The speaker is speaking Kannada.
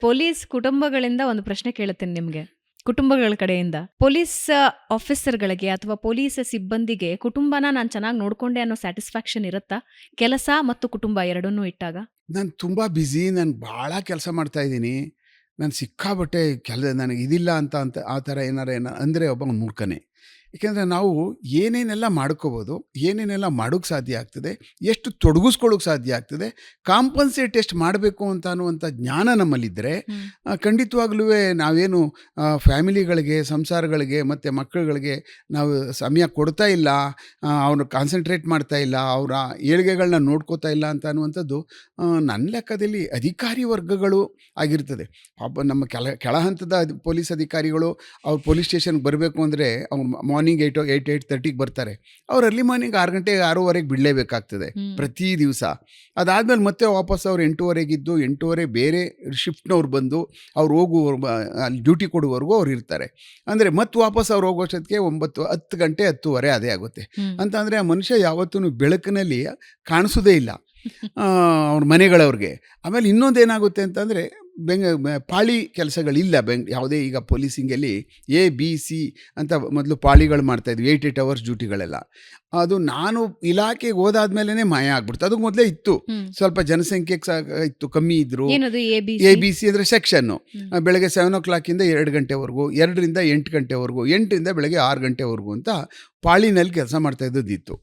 ಪೊಲೀಸ್ ಕುಟುಂಬಗಳಿಂದ ಒಂದು ಪ್ರಶ್ನೆ ಕೇಳುತ್ತೇನೆ ನಿಮ್ಗೆ. ಕುಟುಂಬಗಳ ಕಡೆಯಿಂದ ಪೊಲೀಸ್ ಆಫೀಸರ್ಗಳಿಗೆ ಅಥವಾ ಪೊಲೀಸ್ ಸಿಬ್ಬಂದಿಗೆ ಕುಟುಂಬನ ನಾನು ಚೆನ್ನಾಗಿ ನೋಡ್ಕೊಂಡೆ ಅನ್ನೋ ಸ್ಯಾಟಿಸ್ಫ್ಯಾಕ್ಷನ್ ಇರುತ್ತಾ? ಕೆಲಸ ಮತ್ತು ಕುಟುಂಬ ಎರಡನ್ನೂ ಇಟ್ಟಾಗ? ನಾನು ತುಂಬ ಬ್ಯುಸಿ, ನಾನು ಭಾಳ ಕೆಲಸ ಮಾಡ್ತಾ ಇದ್ದೀನಿ, ನಾನು ಸಿಕ್ಕಾಬಟ್ಟೆ ನನಗೆ ಇದಿಲ್ಲ ಅಂತ ಆ ಥರ ಅಂದರೆ ಒಬ್ಬ ಮೂರ್ಖನೇ. ಏಕೆಂದರೆ ನಾವು ಏನೇನೆಲ್ಲ ಮಾಡ್ಕೋಬೋದು, ಏನೇನೆಲ್ಲ ಮಾಡೋಕ್ಕೆ ಸಾಧ್ಯ ಆಗ್ತದೆ, ಎಷ್ಟು ತೊಡಗಿಸ್ಕೊಳ್ಳೋಕೆ ಸಾಧ್ಯ ಆಗ್ತದೆ, ಕಾಂಪನ್ಸೇಟ್ ಎಷ್ಟು ಮಾಡಬೇಕು ಅಂತ ಅನ್ನುವಂಥ ಜ್ಞಾನ ನಮ್ಮಲ್ಲಿದ್ದರೆ ಖಂಡಿತವಾಗ್ಲೂ ನಾವೇನು ಫ್ಯಾಮಿಲಿಗಳಿಗೆ, ಸಂಸಾರಗಳಿಗೆ ಮತ್ತು ಮಕ್ಕಳುಗಳಿಗೆ ನಾವು ಸಮಯ ಕೊಡ್ತಾ ಇಲ್ಲ, ಅವ್ರು ಕಾನ್ಸಂಟ್ರೇಟ್ ಮಾಡ್ತಾ ಇಲ್ಲ, ಅವರ ಏಳಿಗೆಗಳನ್ನ ನೋಡ್ಕೋತಾ ಇಲ್ಲ ಅಂತ ಅನ್ನುವಂಥದ್ದು ನನ್ನ ಲೆಕ್ಕದಲ್ಲಿ ಅಧಿಕಾರಿ ವರ್ಗಗಳು ಆಗಿರ್ತದೆ. ನಮ್ಮ ಕೆಳ ಹಂತದ ಪೊಲೀಸ್ ಅಧಿಕಾರಿಗಳು ಅವ್ರು ಪೊಲೀಸ್ ಸ್ಟೇಷನ್ಗೆ ಬರಬೇಕು ಅಂದರೆ ಅವ್ರು ಮಾರ್ನಿಂಗ್ 8:30 ಬರ್ತಾರೆ. ಅವ್ರು ಅರ್ಲಿ ಮಾರ್ನಿಂಗ್ 6 ಗಂಟೆ 6:30 ಬಿಡಲೇಬೇಕಾಗ್ತದೆ ಪ್ರತಿ ದಿವಸ. ಅದಾದಮೇಲೆ ಮತ್ತೆ ವಾಪಸ್ ಅವ್ರು 8:30 8:30 ಬೇರೆ ಶಿಫ್ಟ್ನವ್ರು ಬಂದು ಅವ್ರು ಅಲ್ಲಿ ಡ್ಯೂಟಿ ಕೊಡುವವರೆಗೂ ಅವ್ರು ಇರ್ತಾರೆ. ಅಂದರೆ ಮತ್ತೆ ವಾಪಸ್ ಅವ್ರು ಹೋಗೋಷ್ಟೊತ್ತಿಗೆ 10 ಗಂಟೆ 10:30 ಅದೇ ಆಗುತ್ತೆ. ಅಂತಂದರೆ ಆ ಮನುಷ್ಯ ಯಾವತ್ತೂ ಬೆಳಕಿನಲ್ಲಿ ಕಾಣಿಸೋದೇ ಇಲ್ಲ ಅವ್ರ ಮನೆಗಳವ್ರಿಗೆ. ಆಮೇಲೆ ಇನ್ನೊಂದೇನಾಗುತ್ತೆ ಅಂತಂದರೆ ಪಾಳಿ ಕೆಲಸಗಳಿಲ್ಲ ಯಾವುದೇ. ಈಗ ಪೊಲೀಸಿಂಗಲ್ಲಿ ABC ಅಂತ ಮೊದಲು ಪಾಳಿಗಳು ಮಾಡ್ತಾಯಿದ್ವಿ, 8 ಅವರ್ಸ್ ಡ್ಯೂಟಿಗಳೆಲ್ಲ. ಅದು ನಾನು ಇಲಾಖೆಗೆ ಹೋದಾದ್ಮೇಲೆ ಮಾಯ ಆಗ್ಬಿಡ್ತು. ಅದಕ್ಕೆ ಮೊದಲೇ ಇತ್ತು, ಸ್ವಲ್ಪ ಜನಸಂಖ್ಯೆಗೆ ಇತ್ತು, ಕಮ್ಮಿ ಇದ್ರು. ABC ಅಂದರೆ ಸೆಕ್ಷನ್ನು. ಬೆಳಗ್ಗೆ 7 o'clock 2 ಗಂಟೆವರೆಗೂ, 2 ರಿಂದ 8 ಗಂಟೆವರೆಗೂ, 8 ರಿಂದ ಬೆಳಗ್ಗೆ 6 ಗಂಟೆವರೆಗೂ ಅಂತ ಪಾಳಿನಲ್ಲಿ ಕೆಲಸ ಮಾಡ್ತಾ ಇದ್ದದ್ದು ಇತ್ತು.